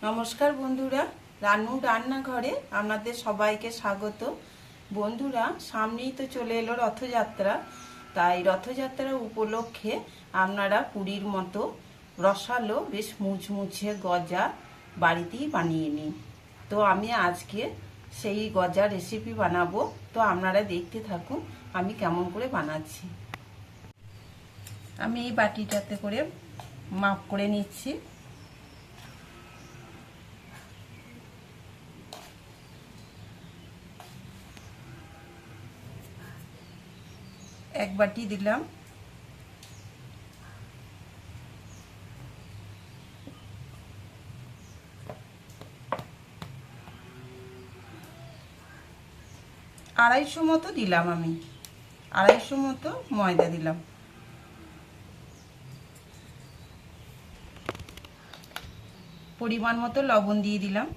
নমস্কার বন্ধুরা, রান্নুর রান্নাঘরে আপনাদের সবাইকে স্বাগত। বন্ধুরা, সামনেই তো চলে এলো রথযাত্রা। তাই রথযাত্রা উপলক্ষে আপনারা পুরীর মতো রসালো বেশ মুচমুচে গজা বাড়িতেই বানিয়ে নিন। তো আমি আজকে সেই গজা রেসিপি বানাবো। তো আপনারা দেখতে থাকুন আমি কেমন করে বানাচ্ছি। আমি এই বাটিটাতে করে মাপ করে নিচ্ছি। এক বাটি দিলাম। আড়াইশো মতো দিলাম, আমি আড়াইশো মতো ময়দা দিলাম। পরিমাণ মতো লবণ দিয়ে দিলাম।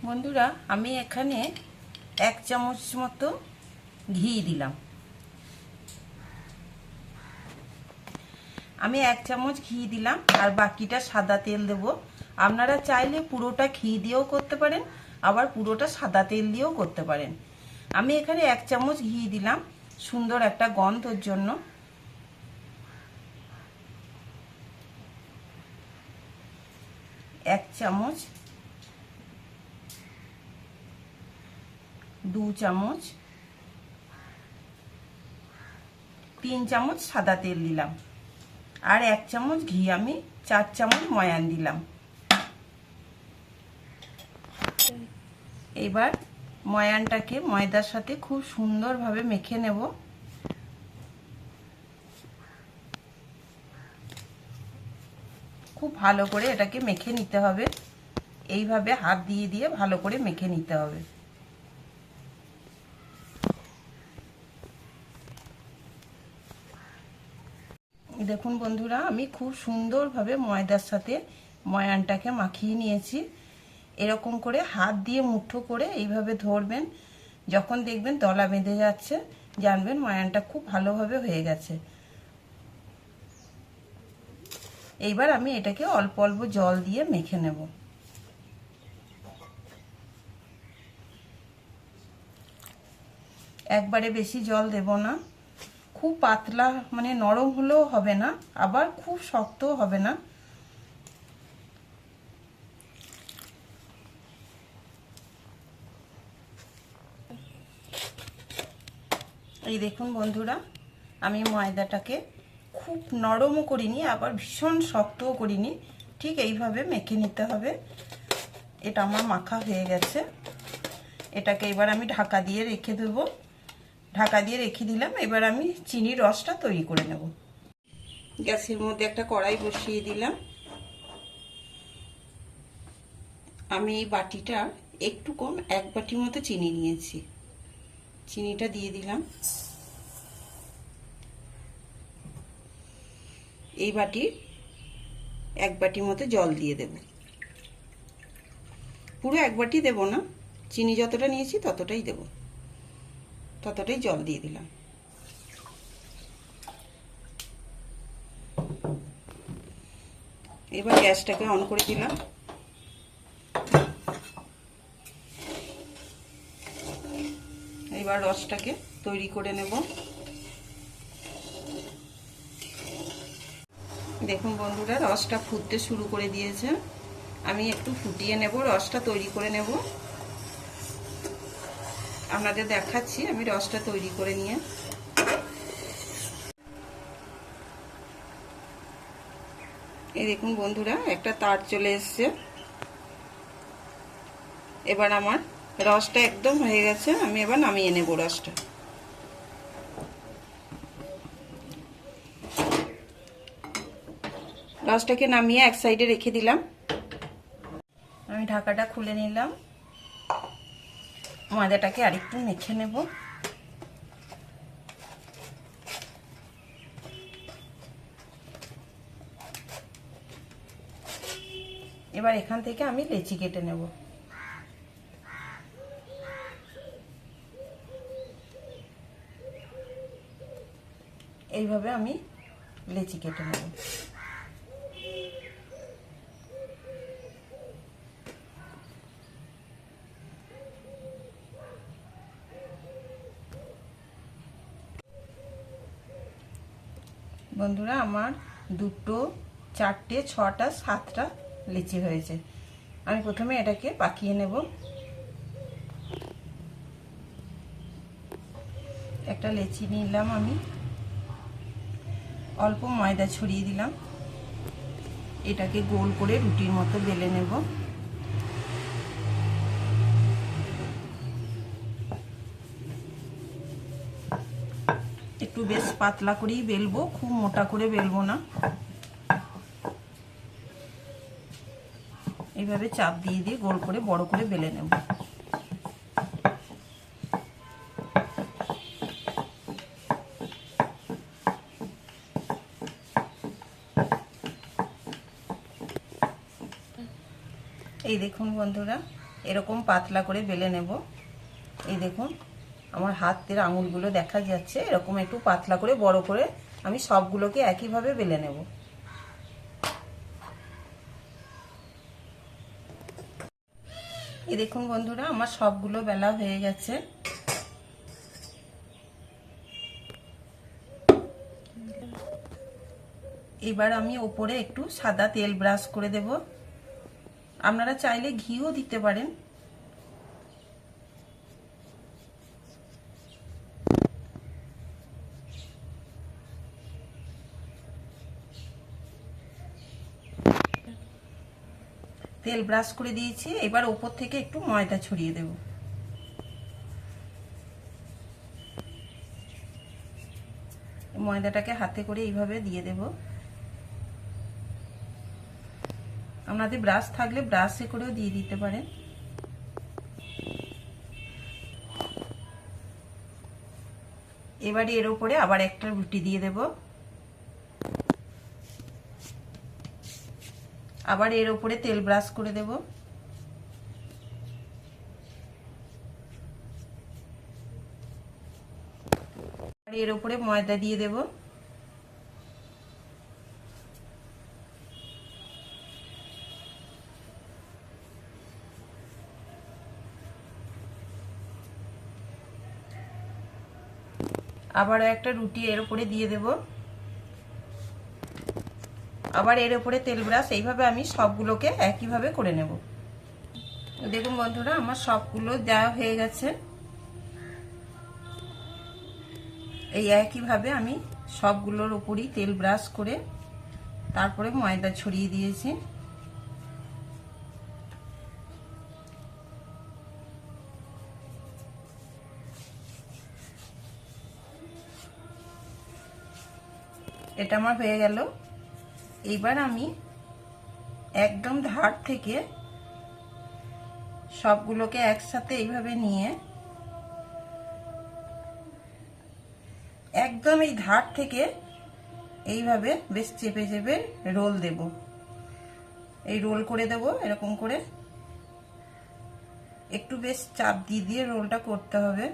বন্ধুরা, আমি এখানে 1 চামচ মতো ঘি দিলাম। আমি 1 চামচ ঘি দিলাম আর বাকিটা সাদা তেল দেব। আপনারা চাইলে পুরোটা ঘি দিয়েও করতে পারেন, আবার পুরোটা সাদা তেল দিয়েও করতে পারেন। আমি এখানে 1 চামচ ঘি দিলাম সুন্দর একটা গন্ধর জন্য। এক চামচ, 2 চামচ, 3 চামচ সাদা তেল দিলাম আর 1 চামচ ঘি, আমি 4 চামচ ময়ান দিলাম। এবার ময়ানটাকে ময়দার সাথে খুব সুন্দরভাবে মেখে নেব। খুব ভালো করে এটাকে মেখে নিতে হবে। এইভাবে হাত দিয়ে দিয়ে ভালো করে মেখে নিতে হবে। দেখুন বন্ধুরা, আমি খুব সুন্দরভাবে ময়দার সাথে ময়ানটাকে মাখিয়ে নিয়েছি। এরকম করে হাত দিয়ে মুঠো করে এইভাবে ধরবেন। যখন দেখবেন দলা বেঁধে যাচ্ছে, জানবেন ময়ানটা খুব ভালোভাবে হয়ে গেছে। এইবার আমি এটাকে অল্প অল্প জল দিয়ে মেখে নেব। একবারে বেশি জল দেব না। খুব পাতলা মানে নরম হলেও হবে না, আবার খুব শক্তও হবে না। এই দেখুন বন্ধুরা, আমি ময়দাটাকে খুব নরমও করিনি, আবার ভীষণ শক্তও করিনি। ঠিক এইভাবে মেখে নিতে হবে। এটা আমার মাখা হয়ে গেছে। এটাকে এবার আমি ঢাকা দিয়ে রেখে দেব। ঢাকা দিয়ে রেখে দিলাম। এবার আমি চিনির রসটা তৈরি করে নেব। গ্যাসের মধ্যে একটা কড়াই বসিয়ে দিলাম। আমি এই বাটিটা একটু কম 1 বাটি মতো চিনি নিয়েছি। চিনিটা দিয়ে দিলাম। এই বাটির 1 বাটি মতো জল দিয়ে দেব। পুরো 1 বাটি দেব না, চিনি যতটা নিয়েছি ততটাই দেব, ততটাই জল দিয়ে দিলাম। এবার গ্যাসটাকে অন করে দিলাম। এবার রসটাকে তৈরি করে নেব। দেখুন বন্ধুরা, রসটা ফুটতে শুরু করে দিয়েছে। আমি একটু ফুটিয়ে নেব, রসটা তৈরি করে নেব। আপনাদের দেখাচ্ছি আমি রসটা তৈরি করে নিয়ে। এই দেখুন বন্ধুরা, একটা তার চলে এসছে। এবার আমার রসটা একদম হয়ে গেছে। আমি এবার নামিয়ে নেব রসটা। রসটাকে নামিয়ে এক সাইডে রেখে দিলাম। আমি ঢাকাটা খুলে নিলাম। ময়দাটাকে আরেকটু মেখে নেব। এবার এখান থেকে আমি লেচি কেটে নেব। এইভাবে আমি লেচি কেটে নেব। বন্ধুরা আমার 2টো 4টে 6টা 7টা লিচি হয়েছে। আমি প্রথমে এটাকে পাকিয়ে নেব। একটা লেচি নিলাম, আমি অল্প ময়দা ছড়িয়ে দিলাম, এটাকে গোল করে রুটির মতো বেলে নেব। একটু বেশ পাতলা করেই বেলবো, খুব মোটা করে বেলবো না। এইভাবে চাপ দিয়ে দিয়ে গোল করে বড় করে বেলে নেব। এই দেখুন বন্ধুরা, এরকম পাতলা করে বেলে নেব। এই দেখুন আমার হাতের আঙুলগুলো দেখা যাচ্ছে, এরকম একটু পাতলা করে বড় করে আমি সবগুলোকে একইভাবে বেলে নেব। এই দেখুন বন্ধুরা, আমার সবগুলো বেলা হয়ে গেছে। এবার আমি ওপরে একটু সাদা তেল ব্রাশ করে দেব। আপনারা চাইলে ঘিও দিতে পারেন। তেল ব্রাশ করে দিয়েছি, এবার ওপর থেকে একটু ময়দা ছড়িয়ে দেব। ময়দাটাকে হাতে করে এইভাবে দিয়ে দেব। আপনাদের ব্রাশ থাকলে ব্রাশে করেও দিয়ে দিতে পারেন। এবারে এর উপরে আবার একটা রুটি দিয়ে দেব। আবার এর উপরে তেল ব্রাশ করে দেব। আর এর উপরে ময়দা দিয়ে দেব। আবারও একটা রুটি এর উপরে দিয়ে দেব। আবার এর উপরে তেল ব্রাশ। এইভাবে আমি সবগুলোকে একইভাবে করে নেব। দেখুন বন্ধুরা, আমার সবগুলো দেওয়া হয়ে গেছে। এই একইভাবে আমি সবগুলোর উপরই তেল ব্রাশ করে তারপরে ময়দা ছড়িয়ে দিয়েছি। এটা আমার হয়ে গেল। এবার আমি একদম ধার থেকে সবগুলোকে একসাথে এইভাবে নিয়ে একদম এই ধার থেকে এইভাবে বেশ চেপে চেপে রোল দেব। এই রোল করে দেব এরকম করে। একটু বেশ চাপ দিয়ে দিয়ে রোলটা করতে হবে।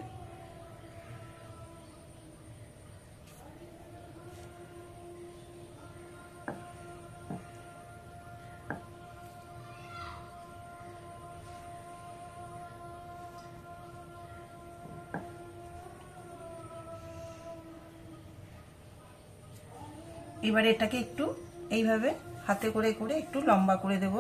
এবার এটাকে একটু এইভাবে হাতে করে করে একটু লম্বা করে দেব।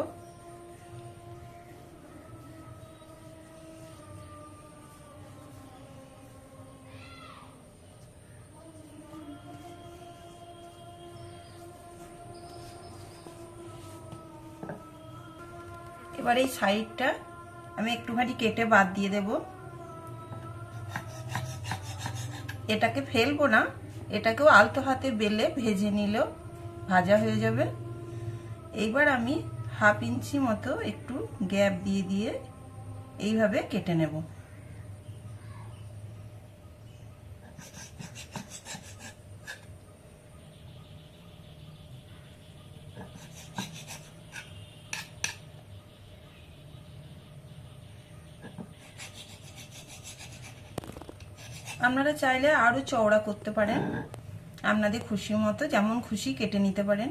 এবার এই সাইডটা আমি একটুখানি কেটে বাদ দিয়ে দেব। এটাকে ফেলবো না, এটাকেও আলতো হাতে বেলে ভেজে নিলেও ভাজা হয়ে যাবে। এইবার আমি 1/2 ইঞ্চি মতো একটু গ্যাপ দিয়ে দিয়ে এইভাবে কেটে নেব। আপনারা চাইলে আরো চওড়া করতে পারেন। আপনাদের খুশি মতো যেমন খুশি কেটে নিতে পারেন।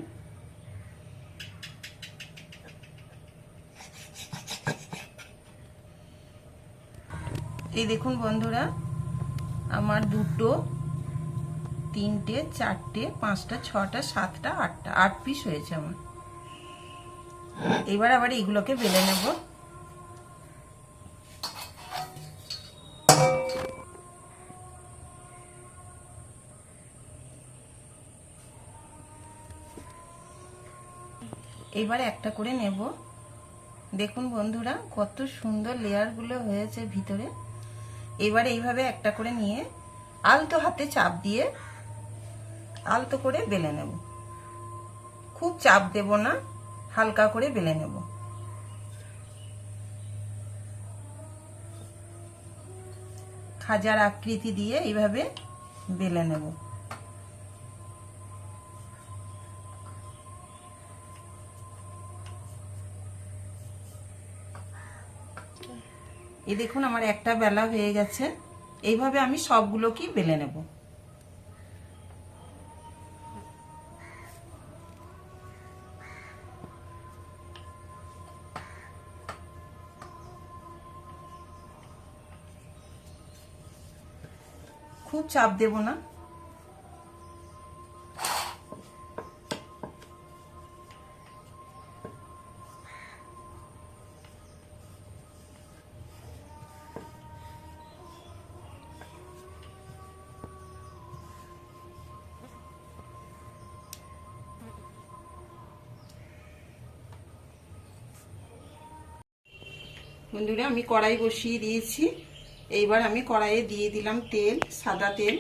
এই দেখুন বন্ধুরা, আমার 2, 3, 4, 5, 6, 7, 8 পিস হয়েছে আমার। এবার আবার এগুলোকে বেলে নেব। এবার একটা করে নেব। দেখুন বন্ধুরা কত সুন্দর লেয়ারগুলো হয়েছে ভিতরে। এবার এইভাবে একটা করে নিয়ে আলতো হাতে চাপ দিয়ে আলতো করে বেলে নেব। খুব চাপ দেব না, হালকা করে বেলে নেব। খাজার আকৃতি দিয়ে এইভাবে বেলে নেব। এই দেখুন আমার একটা বেলা হয়ে গেছে। এইভাবে আমি সবগুলোকেই বেলে নেব। খুব চাপ দেব না। বন্ধুরা আমি কড়াই বসিয়ে দিয়েছি। এইবার আমি কড়াইয়ে দিয়ে দিলাম তেল, সাদা তেল।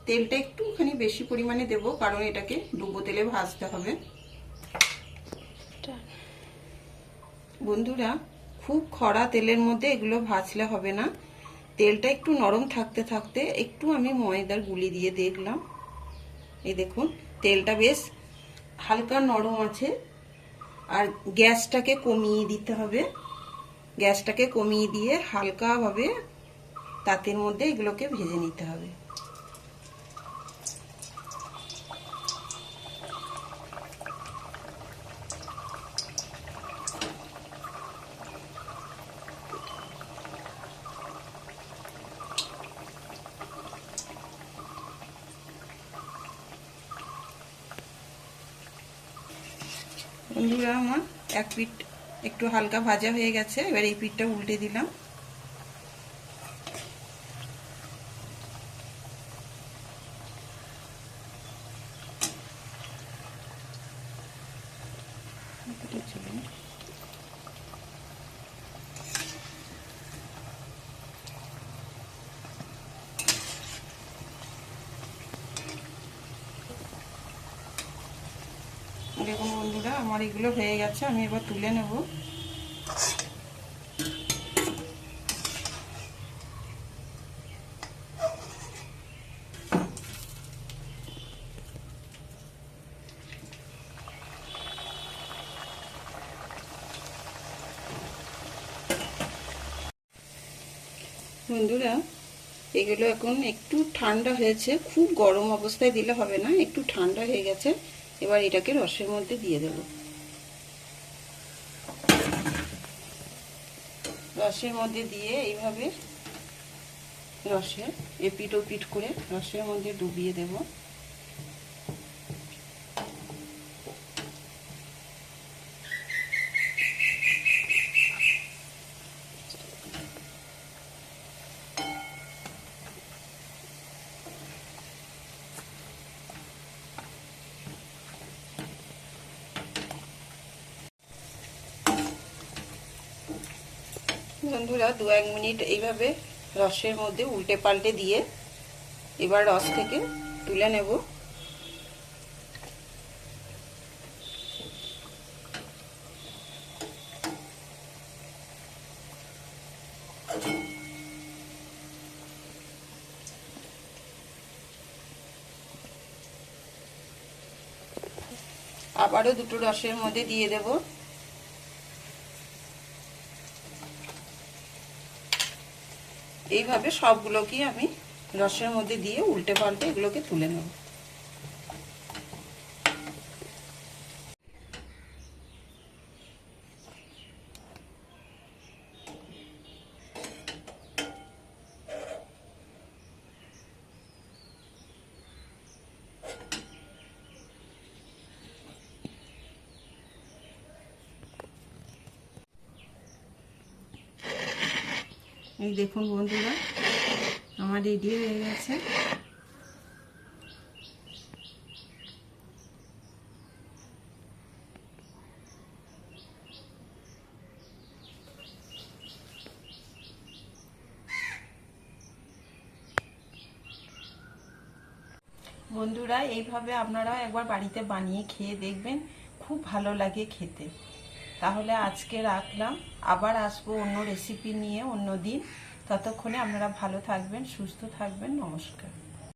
তেলটা একটুখানি বেশি পরিমাণে দেব, কারণ এটাকে ডুবো তেলে ভাজতে হবে। বন্ধুরা খুব খরা তেলের মধ্যে এগুলো ভাজলে হবে না। তেলটা একটু নরম থাকতে থাকতে একটু আমি ময়দার গুলি দিয়ে দেখলাম। এই দেখুন তেলটা বেশ হালকা নরম আছে। আর গ্যাসটাকে কমিয়ে দিতে হবে। গ্যাসটাকে কমিয়ে দিয়ে হালকাভাবে তাতের মধ্যে এগুলোকে ভেজে নিতে হবে। বন্ধুরা আমার এক পিঠ একটু হালকা ভাজা হয়ে গেছে। এবার এই পিঠটা উল্টে দিলাম। দেখুন বন্ধুরা আমার এগুলো হয়ে গেছে, আমি এবার তুলে নেব। বন্ধুরা এগুলো এখন একটু ঠান্ডা হয়েছে, খুব গরম অবস্থায় দিলে হবে না, একটু ঠান্ডা হয়ে গেছে। এবার এটাকে রসের মধ্যে দিয়ে দেব। রসের মধ্যে দিয়ে এইভাবে রসের এপিট ওপিট করে রসের মধ্যে ডুবিয়ে দেব। বন্ধুরা 2-1 মিনিট এইভাবে রসের মধ্যে উল্টে পাল্টে দিয়ে এবার রস থেকে তুলে নেব। আবারও দুটো রসের মধ্যে দিয়ে দেব। এইভাবে সবগুলোকে আমি রসের মধ্যে দিয়ে উল্টে পাল্টে এগুলোকে তুলে নেব। এই দেখুন বন্ধুরা, আমার রেডি হয়ে গেছে। বন্ধুরা, এইভাবে আপনারাও একবার বাড়িতে বানিয়ে খেয়ে দেখবেন, খুব ভালো লাগে খেতে। তাহলে আজকে রাখলাম, আবার আসবো অন্য রেসিপি নিয়ে অন্য দিন। ততক্ষণে আপনারা ভালো থাকবেন, সুস্থ থাকবেন। নমস্কার।